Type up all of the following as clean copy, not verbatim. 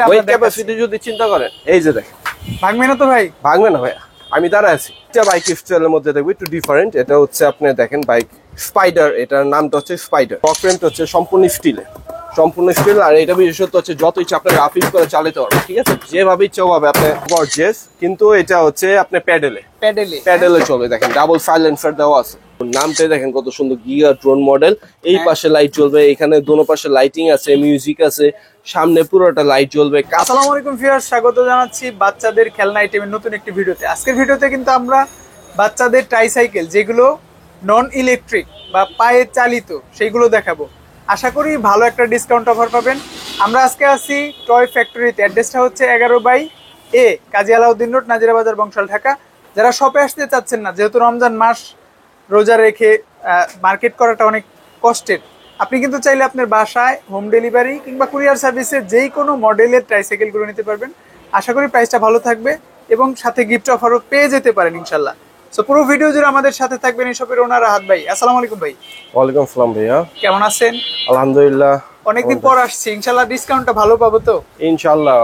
Wait capacity যদি চিন্তা করেন, এই যে দেখেন, ভাঙবে না তো ভাই? ভাঙবে না ভাই, আমি দাঁড়ায় আছি। এটা বাইক স্টাইলের মধ্যে দেখবো একটু ডিফারেন্ট। এটা হচ্ছে আপনি দেখেন বাইক স্পাইডার, এটার নামটা হচ্ছে স্পাইডার। ফ্রেমটা হচ্ছে সম্পূর্ণ স্টিলে, সম্পূর্ণ স্টিল। আর এটা বিশেষত্ব হচ্ছে যত ইচ্ছা আপনি রাফিজ করে চালাতে পারবেন, ঠিক আছে, যেভাবে ইচ্ছা হবে আপনি গর্জিয়াস। কিন্তু এটা হচ্ছে আপনি প্যাডেলে চলে। দেখেন ডাবল সাইলেন্সার দেওয়া আছে, নামটাই দেখেন কত সুন্দর, গিয়া ড্রোন মডেল। এই পাশে লাইট জ্বলবে, এখানে দোনো পাশে লাইটিং আছে, মিউজিক আছে, সামনে পুরোটা লাইট জ্বলবে। আসসালামু আলাইকুম ভিউয়ার্স, স্বাগত জানাচ্ছি বাচ্চাদের খেলনা আইটেমের নতুন একটি ভিডিওতে। আজকের ভিডিওতে কিন্তু আমরা বাচ্চাদের ট্রাইসাইকেল, যেগুলো নন ইলেকট্রিক বা পায়ে চালিত, সেইগুলো দেখাবো। আশা করি ভালো একটা ডিসকাউন্ট অফার পাবেন। আমরা আজকে আছি টয় ফ্যাক্টরিতে। অ্যাড্রেসটা হচ্ছে 11/A কাজী আলাউদ্দিন রোড, নাজিরা বাজার, বংশাল, ঢাকা। যারা শপে আসতে চাচ্ছেন না, যেহেতু রমজান মাস রোজা রেখে মার্কেট করাটা অনেক কষ্টের, আপনি কিন্তু চাইলে আপনার বাসায় হোম ডেলিভারি কিংবা কুরিয়ার সার্ভিসে যেই কোনো মডেলের ট্রাইসাইকেলগুলো নিতে পারবেন। আশা করি প্রাইসটা ভালো থাকবে এবং সাথে গিফট অফারও পেয়ে যেতে পারেন ইনশাল্লাহ। সো পুরো ভিডিও জুড়ে আমাদের সাথে থাকবেন এই শপের ওনার রাহাত ভাই। আসসালামু আলাইকুম ভাই। ওয়ালাইকুম আসসালাম ভাইয়া, কেমন আছেন? আলহামদুলিল্লাহ, অনেকদিন পর আসছি, ইনশাল্লাহ ডিসকাউন্টটা ভালো পাবো তো? ইনশাল্লাহ।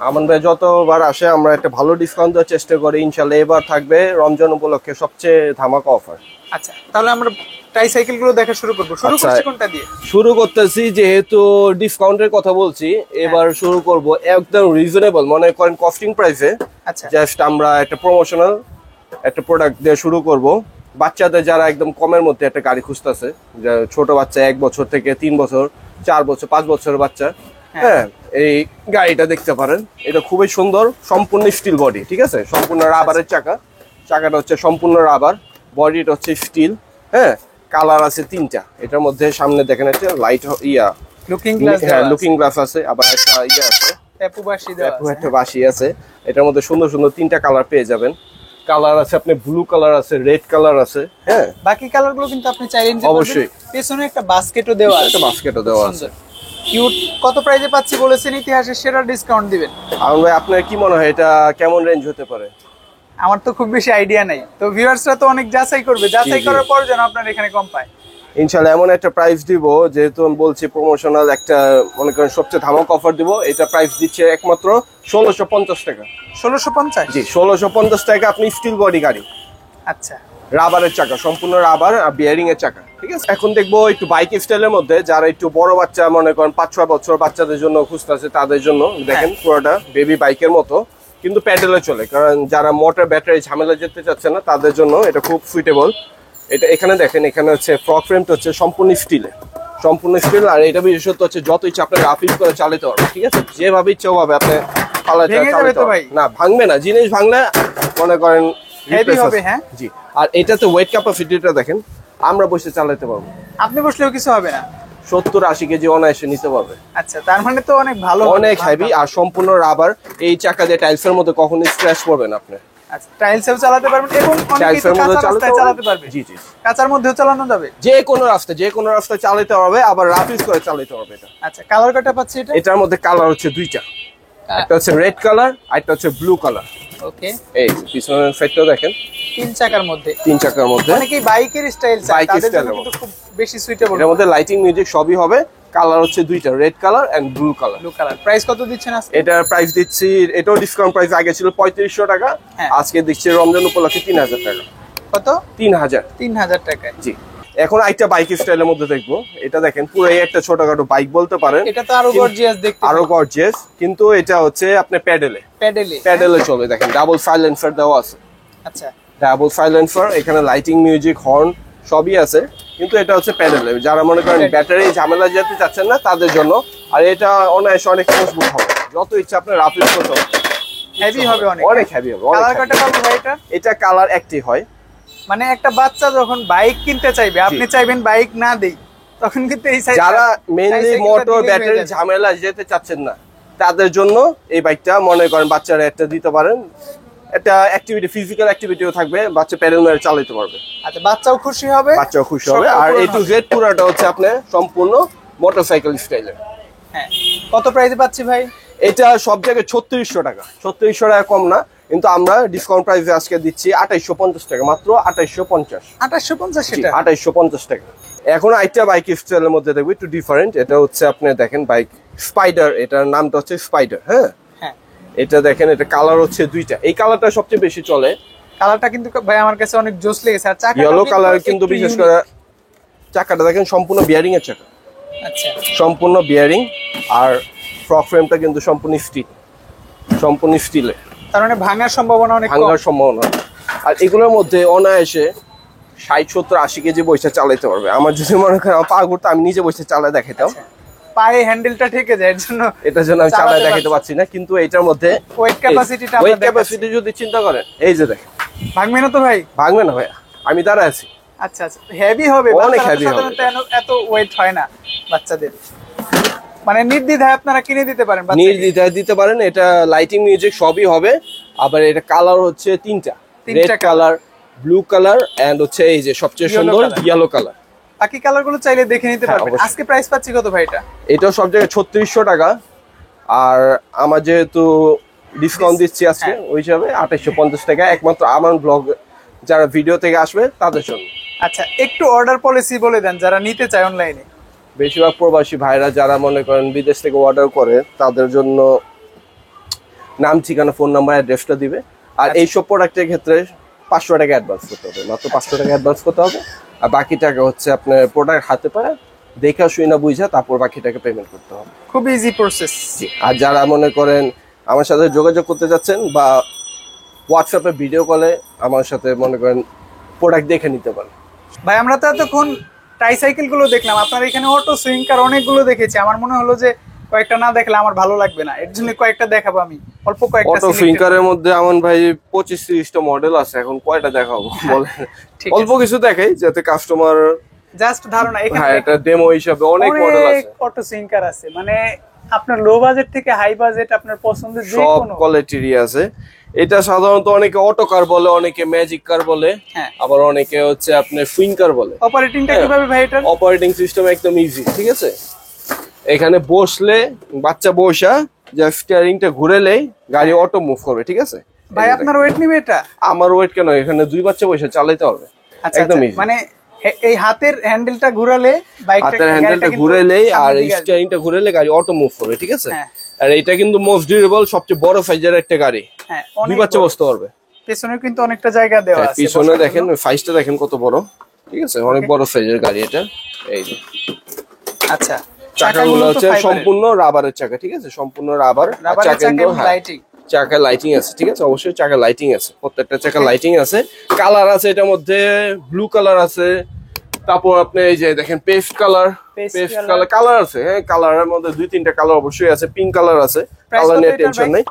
আমান ভাই যতবার আসে আমরা একটা ভালো ডিসকাউন্ট দেওয়ার চেষ্টা করি। ইনশাল্লাহ এবার থাকবে রমজান উপলক্ষে সবচেয়ে ধামাকা অফার। আচ্ছা, তাহলে আমরা ট্রাইসাইকেল গুলো দেখা শুরু করবো। শুরু করছি কোনটা দিয়ে? শুরু করতেছি, যেহেতু ডিসকাউন্টের কথা বলছি, এবার শুরু করব একদম রিজনেবল, মনে করেন কস্টিং প্রাইসে। আচ্ছা, জাস্ট আমরা একটা প্রমোশনাল একটা প্রোডাক্ট দিয়ে শুরু করব। বাচ্চাদের যারা একদম কমের মধ্যে একটা গাড়ি খুঁজতেছে, ছোট বাচ্চা 1 বছর থেকে 3 বছর, 4 বছর, 5 বছরের বাচ্চা, হ্যাঁ, এই গাড়িটা দেখতে পারেন। এটা খুবই সুন্দর, সম্পূর্ণ স্টিল বডি, ঠিক আছে, সম্পূর্ণ রাবারের চাকাটা হচ্ছে সম্পূর্ণ রাবার, বডিটা হচ্ছে স্টিল। হ্যাঁ, কালার আছে 3টা। এটার মধ্যে সামনে দেখেন একটা লাইট লুকিং গ্লাস আছে, আবার একটা আছে একটা বাঁশি আছে। এটার মধ্যে সুন্দর সুন্দর 3টা কালার পেয়ে যাবেন। কালার আছে আপনি ব্লু কালার আছে, রেড কালার আছে। হ্যাঁ, বাকি কালারগুলো কিন্তু আপনি চাইলেন যে অবশ্যই। পেছনে একটা বাস্কেটও দেওয়া আছে, কিউট। কত প্রাইসে পাচ্ছি বলেছেন? ইতিহাসের সেরা ডিসকাউন্ট দিবেন। আর ভাই আপনার কি মনে হয় এটা কেমন রেঞ্জ হতে পারে? আমার তো খুব বেশি আইডিয়া নাই, তো ভিউয়ার্সরা তো অনেক যাচাই করবে, যাচাই করার পর যেন আপনার এখানে কম পায়। ইনশাআল্লাহ এমন একটা প্রাইস দিব, যেহেতু আমি বলছি প্রমোশনাল একটা, মনে করেন সবচেয়ে ধামাকা অফার দিব। এটা প্রাইস দিচ্ছে একমাত্র 1650 টাকা। 1650? জি, 1650 টাকা। আপনি স্টিল বডি গাড়ি, আচ্ছা, রাবারের চাকা, সম্পূর্ণ রাবার আর বিয়ারিং এর চাকা, ঠিক আছে। এখন দেখবো একটু বাইক স্টাইলের মধ্যে, যারা একটু বড় বাচ্চা, মনে করেন 5-6 বছর বাচ্চাদের জন্য খুঁজতেছে, তাদের জন্য দেখেন পুরোটা বেবি বাইকের মতো, কিন্তু প্যাডেলে চলে। কারণ যারা মোটর ব্যাটারি ঝামেলা যেতে চাচ্ছে না, তাদের জন্য এটা খুব সুইটেবল। এটা এখানে দেখেন, এখানে হচ্ছে ফ্রক ফ্রেমটা হচ্ছে সম্পূর্ণ স্টিল। আর এটা বিশেষত্ব হচ্ছে যত ইচ্ছা আপনি রাফিজ করে চালাতে পারবেন, ঠিক আছে, যেভাবে ইচ্ছা হবে আপনি না, ভাঙবে না। জিনিস ভাঙলে মনে করেন হেভি হবে। হ্যাঁ জি। আর এটাতে ওয়েট ক্যাপাসিটিটা দেখেন, আমরা বসে চালাতে পারবো, আপনি বসলেও কিছু হবে না। 70-80 কেজি অনায়াসে নিতে পারবে। আচ্ছা, তার মানে তো অনেক ভালো, অনেক হেভি। আর সম্পূর্ণ রাবার। এই চাকা দিয়ে টাইলসের মধ্যে কখনোই স্ক্র্যাচ করবে না আপনি। আচ্ছা, টাইলসেও চালাতে পারবেন এবং টাইলসের মধ্যে চালাতে পারবে। জি জি, কাঁচার মধ্যেও চালানো যাবে, যে কোনো রাস্তায় চালাতে হবে, আবার রাফিজ করে চালাতে হবে এটা। আচ্ছা, কালার কয়টা পাচ্ছি এটা? এটার মধ্যে কালার হচ্ছে 2টা, একটা হচ্ছে রেড কালার আর একটা হচ্ছে ব্লু কালার। ওকে, এই পিছনের সাইডটাও দেখেন, 3 চাকার মধ্যে। অনেকেই বাইকের স্টাইল চায়, তাদের জন্য কিন্তু খুব বেশি সুইটেবল। এর মধ্যে লাইটিং মিউজিক সবই হবে। কালার হচ্ছে 2টা, red colour and blue colour. Price কত দিচ্ছেন আজকে? এটার প্রাইস দিচ্ছি, এটাও ডিসকাউন্ট প্রাইস, আগে ছিল 3500 টাকা, আজকে দিচ্ছি রমজান উপলক্ষে 3000 টাকা। কত? 3000 টাকা। জি। এখন একটা বাইক স্টাইলের মধ্যে দেখবো। এটা দেখেন পুরো একটা ছোটখাটো বাইক বলতে পারেন। এটা তো আরো গর্জিয়াস দেখতে, আরো গর্জিয়াস, কিন্তু এটা হচ্ছে আপনি প্যাডেলে চলে। দেখেন ডাবল সাইলেন্সার দেওয়া আছে। আচ্ছা, ডাবল সাইলেন্সার, এখানে লাইটিং মিউজিক হর্ন সবই আছে, কিন্তু এটা হচ্ছে প্যাডেলে। যারা মনে করেন ব্যাটারি ঝামেলা যেতে চাচ্ছেন না, তাদের জন্য। আর এটা অনায়াসে অনেক মজবুত হবে, যত ইচ্ছা আপনার রাফিজ করতে হবে। হেভি হবে, অনেক হেভি হবে। কালার কয়টা পাবো ভাই এটা? এটা কালার একটি হয়। মানে একটা বাচ্চা যখন বাইক কিনতে চাইবে, আপনি চাইবেন বাইক না দেই, তখন কিন্তু এই সাইজ, যারা মেইনলি মোটর ব্যাটারি ঝামেলা যেতে চাচ্ছেন না, তাদের জন্য এই বাইকটা মনে করেন বাচ্চারা একটা দিতে পারেন। একটা অ্যাক্টিভিটি, ফিজিক্যাল অ্যাক্টিভিটিও থাকবে, বাচ্চা প্যাডেল মেরে চালাতে পারবে। আচ্ছা, বাচ্চাও খুশি হবে। আর A to Z পুরোটা হচ্ছে আপনি সম্পূর্ণ মোটরসাইকেল স্টাইলের। হ্যাঁ, কত প্রাইসে পাচ্ছি ভাই? এটা সব জায়গায় 3600 টাকা, 3600 টাকা কম না, কিন্তু আমরা ডিসকাউন্ট প্রাইসে আজকে দিচ্ছি 2850 টাকা, মাত্র 2850। 2850? এটা 2850 টাকা। এখন আরেকটা বাইক স্টাইলের মধ্যে দেখবো একটু ডিফারেন্ট। এটা হচ্ছে আপনি দেখেন বাইক স্পাইডার, এটার নামটা হচ্ছে স্পাইডার। হ্যাঁ, এটা দেখেন, এটা কালার হচ্ছে দুইটা। এই কালারটা সবচেয়ে বেশি চলে। কালারটা কিন্তু ভাই আমার কাছে অনেক জোস লেগেছে। আর চাকা ইয়েলো কালার কিন্তু বিশেষ করে চাকাটা দেখেন সম্পূর্ণ বিয়ারিং এর চাকা। আচ্ছা, সম্পূর্ণ বিয়ারিং। আর ফ্রক ফ্রেমটা কিন্তু সম্পূর্ণ স্টিলের। তার মানে ভাঙার সম্ভাবনা অনেক কম। ভাঙার সম্ভাবনা। আর এগুলোর মধ্যে অনায়াসে 60-70-80 কেজি বসে চালাইতে পারবে। আমার যদি মনে করেন আমার পা ঘুরতে, আমি নিজে বসে চালায় দেখাইতাম। পায়ে হ্যান্ডেলটা ঠেকে যায়, এটার জন্য আমি চালায় দেখাইতে পারছি না। কিন্তু এটার মধ্যে ওয়েট ক্যাপাসিটি যদি চিন্তা করেন, এই যে দেখেন, ভাঙবে না তো ভাই? ভাঙবে না ভাই, আমি দাঁড়ায় আছি। আচ্ছা আচ্ছা, হেভি হবে, অনেক হেভি হবে। এত ওয়েট হয় না বাচ্চাদের, মানে নির্দ্বিধায় আপনারা কিনে দিতে পারেন। নির্দ্বিধায় দিতে পারেন। এটা লাইটিং মিউজিক সবই হবে। আবার এটা কালার হচ্ছে তিনটা, red colour, blue colour and হচ্ছে এই যে সবচেয়ে সুন্দর ইয়েলো কালার। বাকি কালার গুলো চাইলে দেখে নিতে পারবেন। আজকে প্রাইস পাচ্ছি কত ভাই এটা? এটাও সব জায়গায় 3600 টাকা। আর আমার যেহেতু ডিসকাউন্ট দিচ্ছি আজকে, ওই হিসাবে 2850 টাকা, একমাত্র আমার ব্লগ যারা ভিডিও থেকে আসবে তাদের জন্য। আচ্ছা, একটু অর্ডার পলিসি বলে দেন যারা নিতে চায় অনলাইনে। বেশিরভাগ প্রবাসী ভাইরা যারা মনে করেন বিদেশ থেকে অর্ডার করে, তাদের জন্য নাম, ঠিকানা, ফোন নাম্বার, অ্যাড্রেসটা দিবে। আর এইসব প্রোডাক্টের ক্ষেত্রে 500 টাকা অ্যাডভান্স করতে হবে, মাত্র 500 টাকা অ্যাডভান্স করতে হবে। আর বাকি টাকা হচ্ছে আপনার প্রোডাক্ট হাতে পায় দেখা শুনে বুঝা, তারপর বাকি টাকা পেমেন্ট করতে হবে। খুব ইজি প্রসেস। আর যারা মনে করেন আমার সাথে যোগাযোগ করতে যাচ্ছেন, বা হোয়াটসঅ্যাপে ভিডিও কলে আমার সাথে মনে করেন প্রোডাক্ট দেখে নিতে পারেন। ভাই আমরা তো এতক্ষণ ট্রাইসাইকেল গুলো দেখলাম, আপনার এখানে অটো সুইঙ্কার অনেকগুলো দেখেছি। আমার মনে হলো যে কয়েকটা না দেখলে আমার ভালো লাগবে না, এর জন্য কয়েকটা দেখাবো আমি, অল্প কয়েকটা। অটো সুইঙ্কারের মধ্যে আমার ভাই 25-30টা মডেল আছে, এখন কয়টা দেখাবো বলেন? অল্প কিছু দেখাই যাতে কাস্টমার জাস্ট ধারণা। হ্যাঁ, এটা ডেমো হিসাবে অনেক মডেল আছে, অটো সুইঙ্কার আছে, মানে আপনার লো বাজেট থেকে হাই বাজেট আপনার পছন্দের যে সব কোনো কোয়ালিটিরই আছে। এটা সাধারণত অনেকে অটো কার বলে, অনেকে ম্যাজিক কার বলে, আবার অনেকে হচ্ছে আপনার সুইঙ্কার বলে। অপারেটিংটা কিভাবে ভাই এটার? অপারেটিং সিস্টেম একদম ইজি, ঠিক আছে? এখানে বসলে বাচ্চা বসা যা স্টিয়ারিংটা ঘুরেলেই গাড়ি অটো মুভ করবে, ঠিক আছে? ভাই আপনার ওয়েট নিবে এটা? আমার ওয়েট কেন, এখানে দুই বাচ্চা বসে চালাতে হবে, একদম ইজি। মানে এই হাতের হ্যান্ডেলটা ঘুরালে, হাতের হ্যান্ডেলটা ঘুরালেই আর স্টিয়ারিংটা ঘুরালে গাড়ি অটো মুভ করবে, ঠিক আছে? আর এটা কিন্তু মোস্ট ডিউরেবল, সবচেয়ে বড় সাইজের একটা গাড়ি, দুই বাচ্চা বসতে পারবে। পেছনে কিন্তু অনেকটা জায়গা দেওয়া আছে, পিছনে দেখেন সাইজটা দেখেন কত বড়, ঠিক আছে? অনেক বড় সাইজের গাড়ি এটা। এই যে আচ্ছা, চাকাগুলো হচ্ছে সম্পূর্ণ রাবারের চাকা, ঠিক আছে? সম্পূর্ণ রাবার। চাকা লাইটিং আছে, ঠিক আছে? অবশ্যই চাকা লাইটিং আছে, প্রত্যেকটা চাকা লাইটিং আছে। কালার আছে এটার মধ্যে, ব্লু কালার আছে, তারপর আপনি এই যে দেখেন পেস্ট কালার কালার আছে। হ্যাঁ, কালারের মধ্যে 2-3টা কালার অবশ্যই আছে, পিঙ্ক কালার আছে। কালার নিয়ে টেনশন নেই।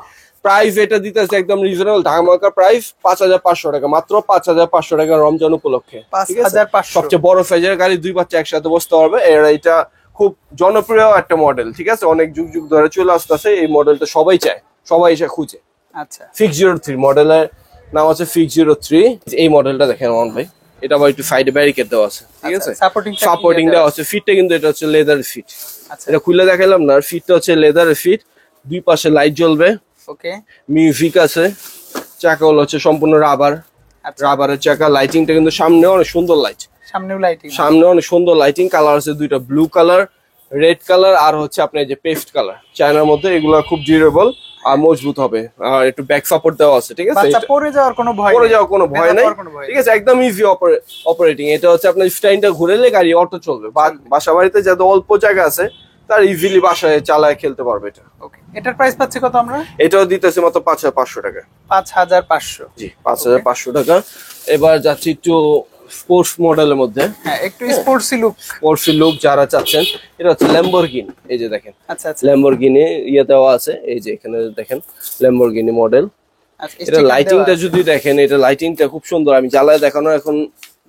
প্রাইস এটা দিতেছে একদম রিজনেবল, ধামাকা প্রাইস 5500 টাকা, মাত্র 5500 টাকা রমজান উপলক্ষে, ঠিক আছে? সবচেয়ে বড় সাইজের গাড়ি, দুই বাচ্চা একসাথে বসতে পারবে। এটা খুব জনপ্রিয় একটা মডেল, ঠিক আছে? অনেক যুগ যুগ ধরে চলে আসতেছে এই মডেলটা, সবাই চায়, সবাই এসে খুঁজে। আচ্ছা, 603 মডেলের নাম আছে 603। এই মডেলটা দেখেন আমার ভাই, এটা আবার একটু সাইডে ব্যারিকেড দেওয়া আছে, ঠিক আছে? সাপোর্টিং দেওয়া আছে। ফিটটা কিন্তু এটা হচ্ছে লেদার ফিট। এটা খুলে দেখাইলাম না, ফিটটা হচ্ছে লেদার ফিট। দুই পাশে লাইট জ্বলবে, ওকে। মিউজিক আছে। চাকা হচ্ছে সম্পূর্ণ রাবারের চাকা। লাইটিংটা কিন্তু সামনে অনেক সুন্দর লাইট, সামনে অনেক সুন্দর লাইটিং। কালার আছে দুইটা, ব্লু কালার, রেড কালার, আর হচ্ছে আপনার যে পেস্ট কালার চায়নার মধ্যে। এগুলো খুব ডিউরেবল আর মজবুত হবে। আর একটু ব্যাক সাপোর্ট দেওয়া আছে, ঠিক আছে? পড়ে যাওয়ার কোনো ভয় নাই, ঠিক আছে? একদম ইজি অপারেটিং। এটা হচ্ছে আপনার স্টাইনটা ঘুরেলে গাড়ি অটো চলবে। বাসা বাড়িতে যাদের অল্প জায়গা আছে, তার ইজিলি বাসায় চালায় খেলতে পারবে এটা। ওকে, এটার প্রাইস পাচ্ছি কত আমরা? এটাও দিতেছে মাত্র 5500 টাকা। 5500? জি, 5500 টাকা। এবার যাচ্ছি একটু স্পোর্টস মডেলের মধ্যে। হ্যাঁ, একটু স্পোর্টসি লুক যারা চাচ্ছেন, এটা হচ্ছে ল্যাম্বরগিনি। এই যে দেখেন, আচ্ছা আচ্ছা, ল্যাম্বরগিনি ইয়ে দেওয়া আছে। এই যে এখানে দেখেন ল্যাম্বরগিনি মডেল। এটা লাইটিংটা যদি দেখেন, এটা লাইটিংটা খুব সুন্দর। আমি জ্বালায় দেখানো এখন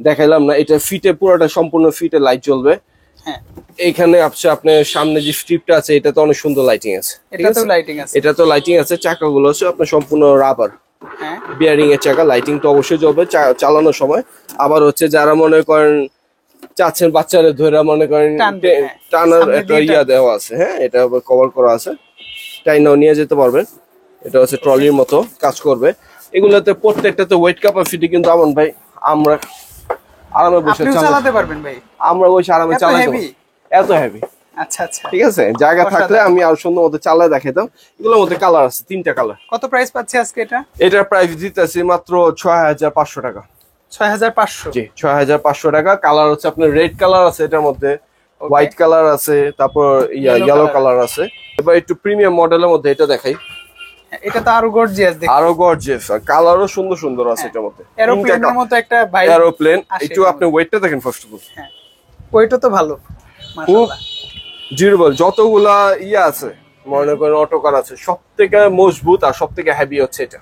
দেখাইলাম না। এটা ফিটে, পুরোটা সম্পূর্ণ ফিটে লাইট জ্বলবে। হ্যাঁ, এইখানে আপনার সামনে যে স্ট্রিপটা আছে, এটা তো অনেক সুন্দর লাইটিং আছে। এটা তো লাইটিং আছে। চাকাগুলো হচ্ছে আপনার সম্পূর্ণ রাবার, বিয়ারিং এর চাকা। লাইটিং তো অবশ্যই জ্বলবে চালানোর সময়। আবার হচ্ছে যারা মনে করেন চাচ্ছেন বাচ্চারা ধরে মনে করেন টানার একটা ইয়া দেওয়া আছে। হ্যাঁ, এটা কভার করা আছে, টাইনাও নিয়ে যেতে পারবেন। এটা হচ্ছে ট্রলির মতো কাজ করবে। এগুলোতে প্রত্যেকটাতে ওয়েট ক্যাপাসিটি কিন্তু আমন ভাই আরামে বসে আপনিও চালাতে পারবেন ভাই? আমরা বসে আরামে এত চালাতে heavy? এত হেভি। আচ্ছা আচ্ছা, ঠিক আছে, জায়গা থাকলে আমি আর সুন্দর মতো চালায় দেখাইতাম। এগুলোর মধ্যে কালার আছে, 3টা কালার। কত প্রাইস পাচ্ছি আজকে এটা? এটার প্রাইস দিতেছি মাত্র 6500 টাকা। 6500? জি, 6500 টাকা। কালার হচ্ছে আপনার রেড কালার আছে এটার মধ্যে, হোয়াইট কালার আছে, তারপর ইয়েলো কালার আছে। এবার একটু প্রিমিয়াম মডেলের মধ্যে এটা দেখাই। এটা তো আরো গর্জিয়াস দেখতে। আরো গর্জিয়াস, কালারও সুন্দর সুন্দর আছে এটার মধ্যে। এরোপ্লেনের মতো একটা ভাই, এরোপ্লেন। একটু আপনি ওয়েটটা দেখেন ফার্স্ট অফ অল। হ্যাঁ, ওইটা তো ভালো খুব মাশাআল্লাহ। ডিউরেবল। যতগুলা আছে মনে করেন অটোকার আছে, সব থেকে মজবুত আর সব থেকে হেভি হচ্ছে এটা।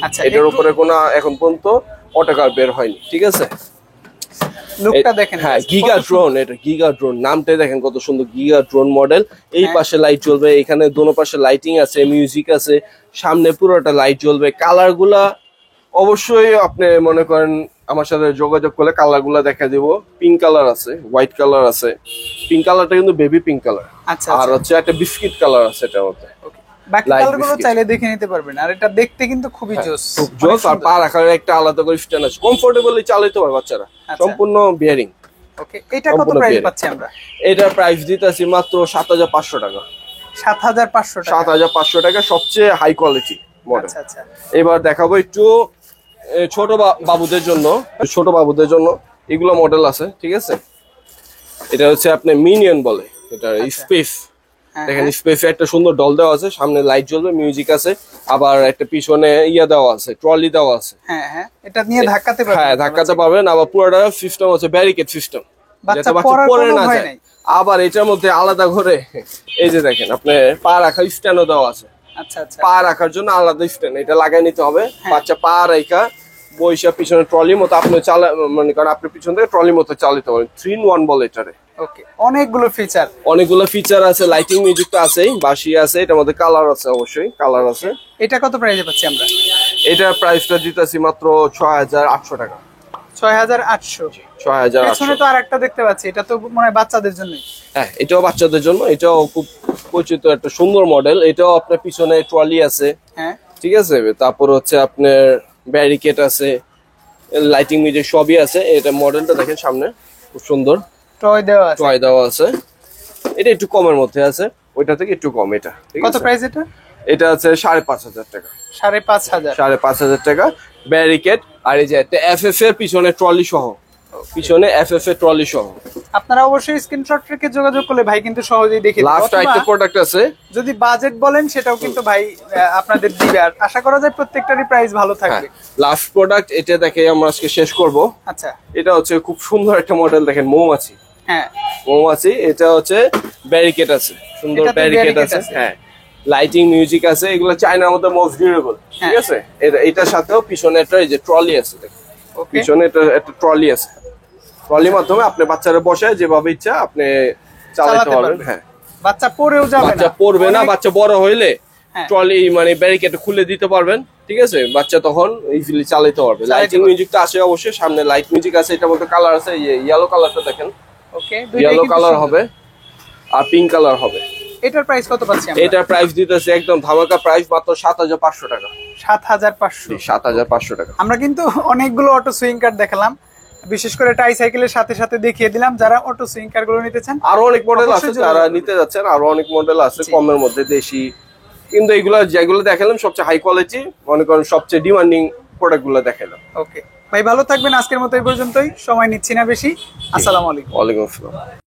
আচ্ছা, এটার উপরে কোনো এখন পর্যন্ত অটোকার বের হয়নি। ঠিক আছে, লুকটা দেখেন। হ্যাঁ, গিগা ড্রোন। এটা গিগা ড্রোন, নামটাই দেখেন কত সুন্দর, গিগা ড্রোন মডেল। এই পাশে লাইট জ্বলবে, এখানে দোনো পাশে লাইটিং আছে, মিউজিক আছে, সামনে পুরোটা লাইট জ্বলবে। কালার গুলা অবশ্যই আপনি মনে করেন আমার সাথে যোগাযোগ করলে কালার গুলা দেখা দিব। পিঙ্ক কালার আছে, হোয়াইট কালার আছে। পিঙ্ক কালারটা কিন্তু বেবি পিঙ্ক কালার। আচ্ছা, আর হচ্ছে একটা বিস্কিট কালার আছে এটার মধ্যে। বাকি light কালারগুলো biscuit। চাইলে দেখে নিতে পারবেন। আর এটা দেখতে কিন্তু খুবই জোস, খুব জোস। আর পা রাখার একটা আলাদা করে স্ট্যান্ড আছে, কমফোর্টেবলি চালাতে পারে বাচ্চারা। আচ্ছা। সম্পূর্ণ বিয়ারিং। ওকে, এটা কত সম্পূর্ণ প্রাইস bearing। পাচ্ছি আমরা? এটার প্রাইস দিতেছি মাত্র 7500 টাকা। 7500 টাকা। 7500 টাকা, সবচেয়ে হাই কোয়ালিটি মডেল। আচ্ছা আচ্ছা, এবার দেখাবো একটু ছোট বাবুদের জন্য। ছোট বাবুদের জন্য এগুলো মডেল আছে। ঠিক আছে, এটা হচ্ছে আপনি মিনিয়ন বলে, এটা স্পেস। হ্যাঁ, দেখেন স্পেসে একটা সুন্দর ডল দেওয়া আছে, সামনে লাইট জ্বলবে, মিউজিক আছে, আবার একটা পিছনে দেওয়া আছে, ট্রলি দেওয়া আছে। হ্যাঁ হ্যাঁ, এটা নিয়ে ধাক্কাতে পারবেন। হ্যাঁ, ধাক্কাতে পারবেন। আবার পুরোটা সিস্টেম হচ্ছে ব্যারিকেড সিস্টেম, যাতে বাচ্চা পড়ার পড়ে কোনো না ভয় যায়। নাই। আবার এটার মধ্যে আলাদা করে এই যে দেখেন আপনি পা রাখার স্ট্যান্ডও দেওয়া আছে। আচ্ছা আচ্ছা, পা রাখার জন্য আলাদা স্ট্যান্ড, এটা লাগাই নিতে হবে। বাচ্চা পা রাখা বইসা পিছনে ট্রলি মতো আপনি মনে করেন আপনি পিছন থেকে ট্রলি মতো চালাতে পারেন। 3-in-1 বলে এটারে। ওকে, অনেকগুলো ফিচার। অনেকগুলো ফিচার আছে, লাইটিং মিউজিক তো আছেই, বাঁশি আছে, এটার মধ্যে কালার আছে, অবশ্যই কালার আছে। এটা কত প্রাইসে পাচ্ছি আমরা? এটার প্রাইসটা দিতেছি মাত্র 6800 টাকা। 6800? 6800। পেছনে তো আরেকটা দেখতে পাচ্ছি, এটা তো মনে হয় বাচ্চাদের জন্যই। হ্যাঁ, এটাও বাচ্চাদের জন্য। এটাও খুব পরিচিত একটা সুন্দর মডেল। এটাও আপনার পিছনে ট্রলি আছে। হ্যাঁ, ঠিক আছে, তারপর হচ্ছে আপনার ব্যারিকেড আছে, লাইটিং মিউজিক সবই আছে। এটা মডেলটা দেখেন সামনে খুব সুন্দর, টয় দেওয়া আছে। টয় দেওয়া আছে। এটা একটু কমের মধ্যে আছে, ওইটা থেকে একটু কম। এটা ঠিক কত আছে, প্রাইস এটা? এটা আছে 5500 টাকা। 5500? 5500 টাকা ব্যারিকেড। আর এই যে একটা এফএফ এর পিছনে ট্রলি সহ, পিছনে এফএফ এর ট্রলি সহ। আপনারা অবশ্যই স্ক্রিনশট রেখে যোগাযোগ করলে ভাই কিন্তু সহজেই দেখে দিবে। লাস্ট একটা প্রোডাক্ট আছে, যদি বাজেট বলেন সেটাও কিন্তু ভাই আপনাদের দিবে। আর আশা করা যায় প্রত্যেকটারই প্রাইস ভালো থাকবে। লাস্ট প্রোডাক্ট এটা দেখে আমরা আজকে শেষ করব। আচ্ছা, এটা হচ্ছে খুব সুন্দর একটা মডেল, দেখেন মৌমাছি। হ্যাঁ, মৌমাছি। এটা হচ্ছে ব্যারিকেড আছে, সুন্দর এটাতে ব্যারিকেড barricade আছে। আছে। হ্যাঁ, লাইটিং মিউজিক আছে। এগুলো চায়নার মধ্যে মোস্ট ডিউরেবল। ঠিক আছে, এটার সাথেও পিছনে একটা এই যে ট্রলি আছে, দেখেন ওকে। পিছনে একটা ট্রলি আছে। ট্রলির মাধ্যমে আপনি বাচ্চারা বসায় যেভাবে ইচ্ছা আপনি চালাতে পারবেন। হ্যাঁ, বাচ্চা পড়েও যাবে না। বাচ্চা পড়বে না। বাচ্চা বড় হইলে হ্যাঁ। ট্রলি মানে ব্যারিকেড খুলে দিতে পারবেন। ঠিক আছে, বাচ্চা তখন ইজিলি চালাতে পারবে। লাইটিং পারবে। মিউজিকটা আছে অবশ্যই, সামনে লাইট মিউজিক আছে। এটার মধ্যে কালার আছে, ইয়েলো কালারটা দেখেন, ওকে, ইয়েলো কালার হবে আর পিঙ্ক কালার হবে। এটার প্রাইস কত পাচ্ছি আমরা? এটার প্রাইস দিতেছে একদম ধামাকা প্রাইস, মাত্র 7500 টাকা। 7500? 7500 টাকা। আমরা কিন্তু অনেকগুলো অটো সুইং কার দেখালাম, বিশেষ করে টাই সাইকেলের সাথে সাথে দেখিয়ে দিলাম। যারা অটো সুইং কার গুলো নিতে চান আরো অনেক মডেল আছে, অবশ্যই যারা যোগাযোগ নিতে যাচ্ছেন আরো অনেক মডেল আছে কমের মধ্যে, দেশি। কিন্তু এগুলা যেগুলো দেখালাম সবচেয়ে হাই কোয়ালিটি, মনে করেন সবচেয়ে ডিমান্ডিং প্রোডাক্ট গুলো দেখালাম। ওকে ভাই, ভালো থাকবেন। আজকের মতো এই পর্যন্তই, সময় নিচ্ছি না বেশি। আসসালামু আলাইকুম। ওয়ালাইকুম আসসালাম।